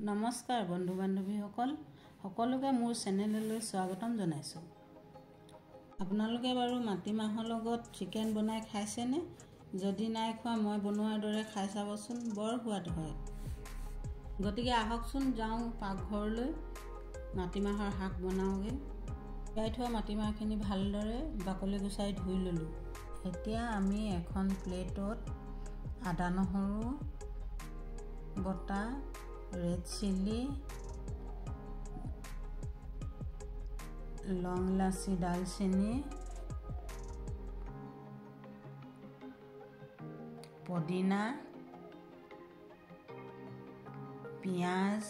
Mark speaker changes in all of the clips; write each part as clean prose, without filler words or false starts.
Speaker 1: নমস্কাৰ বন্ধু বান্ধৱীসকল সকলোকে মোৰ চেনেললৈ স্বাগতম জনাইছোঁ। আপোনালোকে বাৰু মাটিমাহৰ লগত চিকেন বনাই খাইছেনে? যদি নাই খোৱা মই বনোৱাৰ দৰে খাই চাবচোন, বৰ সোৱাদ হয়। গতিকে আহকচোন যাওঁ পাকঘৰলৈ, মাটিমাহৰ শাক বনাওঁগৈ। তিয়াই থোৱা মাটিমাহখিনি ভালদৰে বাকলি গুচাই ধুই ল'লোঁ। এতিয়া আমি এখন প্লেটত আদা নহৰু বটা, ৰেড চিলি, লং ইলাচি, ডালচেনি, পদিনা, পিঁয়াজ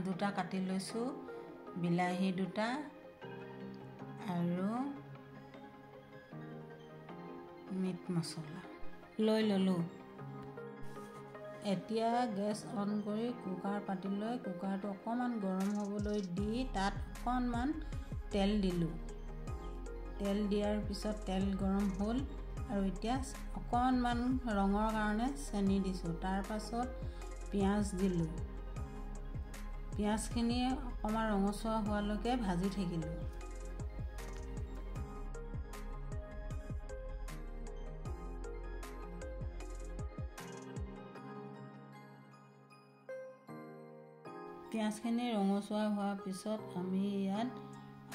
Speaker 1: দুটা কাটি লৈছোঁ, বিলাহী দুটা আৰু মিট মছলা লৈ ল'লোঁ। এতিয়া গেছ অন কৰি কুকাৰ পাতি লৈ কুকাৰটো অকণমান গৰম হ'বলৈ দি তাত অকণমান তেল দিলোঁ। তেল দিয়াৰ পিছত তেল গৰম হ'ল আৰু এতিয়া অকণমান ৰঙৰ কাৰণে চেনি দিছোঁ। তাৰ পাছত পিঁয়াজ দিলোঁ। পিঁয়াজখিনি অকণমান ৰঙচুৱা হোৱালৈকে ভাজি থাকিলোঁ। পিঁয়াজখিনি ৰঙচুৱা হোৱাৰ পিছত আমি ইয়াত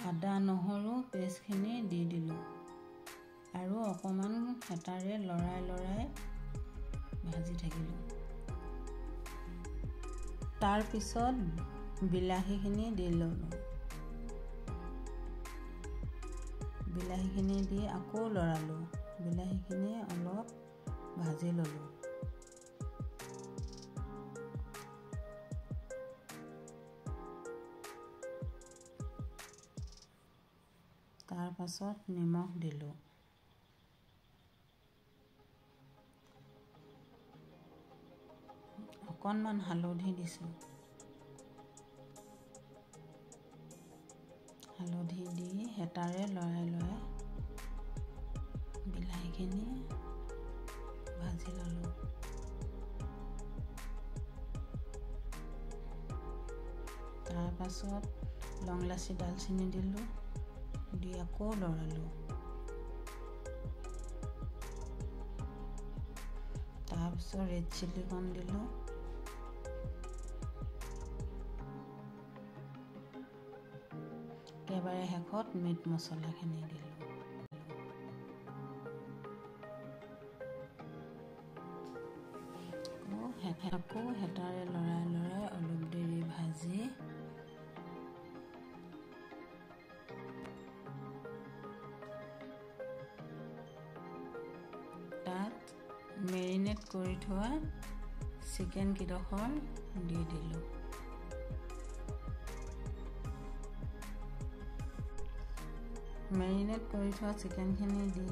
Speaker 1: আদা নহৰু পেষ্টখিনি দি দিলোঁ আৰু অকণমান হেতাৰে লৰাই ভাজি থাকিলোঁ। তাৰপিছত বিলাহীখিনি দি ল'লোঁ। বিলাহীখিনি দি আকৌ লৰালোঁ। বিলাহীখিনি অলপ ভাজি ল'লোঁ। তাৰ পাছত নিমখ দিলোঁ। অকণমান হালধি দিছোঁ। হালধি দি হেতাৰে লৰাই বিলাহীখিনি ভাজি ল'লোঁ। তাৰ পাছত লং ইলাচি, ডালচেনি দিলোঁ, দি আকৌ লৰালোঁ। তাৰপিছত ৰেড চিলিকণ দিলোঁ। একেবাৰে শেষত মিট মছলাখিনি দিলোঁ। আকৌ হেতাৰে লৰাই অলপ দেৰি ভাজি তাত মেৰিনেট কৰি থোৱা চিকেন কেইডোখৰ দি দিলোঁ। মেৰিনেট কৰি থোৱা চিকেনখিনি দি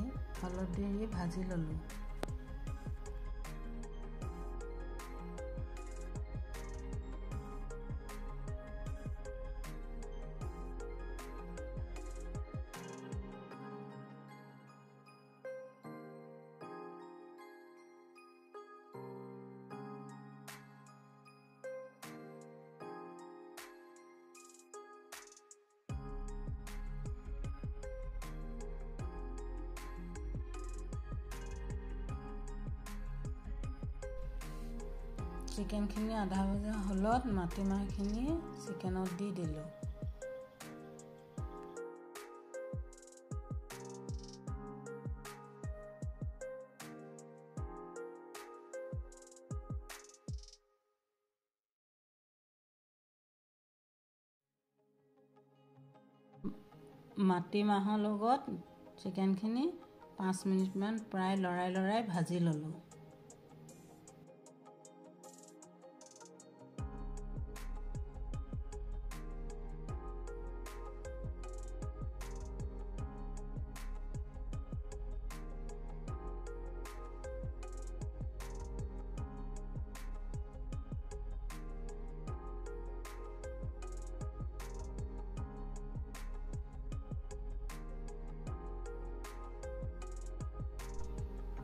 Speaker 1: অলপ দেৰি ভাজি ল'লোঁ। চিকেনখিনি আধা ভজা হ'লত মাটিমাহখিনি চিকেনত দি দিলোঁ। মাটিমাহৰ লগত চিকেনখিনি 5 মিনিটমান প্ৰায় লৰাই ভাজি ল'লোঁ।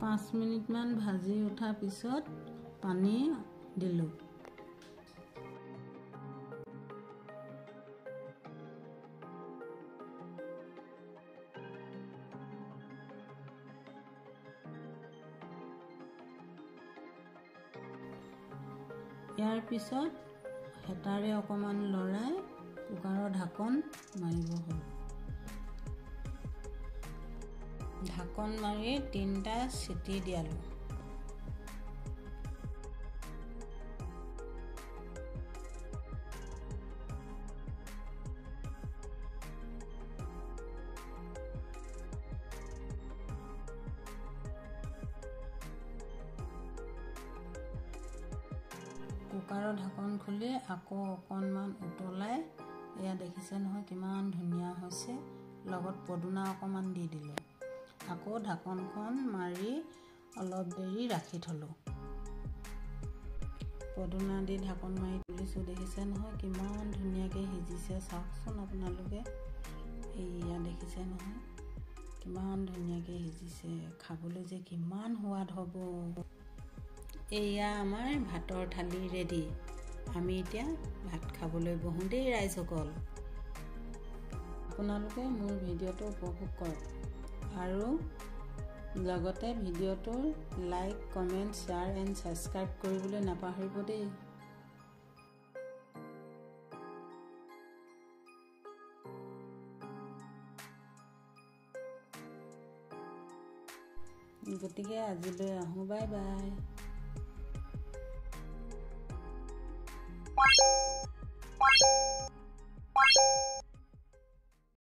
Speaker 1: পাঁচ মিনিটমান ভাজি উঠাৰ পিছত পানী দিলোঁ। ইয়াৰ পিছত হেতাৰে অকণমান লৰাই কুকাৰৰ ঢাকন মাৰিব হ'ল। ঢাকন মাৰি 3টা চিটি দিয়ালোঁ। কুকাৰৰ ঢাকন খুলি আকৌ অকণমান উতলাই, এয়া দেখিছে নহয় কিমান ধুনীয়া হৈছে। লগত পদুনা অকণমান দি দিলোঁ। আকৌ ঢাকনখন মাৰি অলপ দেৰি ৰাখি থলোঁ। পদুনা দি ঢাকন মাৰি তুলিছোঁ, দেখিছে নহয় কিমান ধুনীয়াকৈ সিজিছে। চাওকচোন আপোনালোকে, এয়া দেখিছে নহয় কিমান ধুনীয়াকৈ সিজিছে। খাবলৈ যে কিমান সোৱাদ হ'ব। এয়া আমাৰ ভাতৰ থালি ৰেডি। আমি এতিয়া ভাত খাবলৈ বহোঁ দেই ৰাইজসকল। আপোনালোকে মোৰ ভিডিঅ'টো উপভোগ কৰক আৰু লগতে ভিডিঅ'টোৰ like, comment, share and subscribe কৰিবলৈ নাপাহৰিব দেই। গতিকে আজিলৈ আহোঁ, বাই বাই।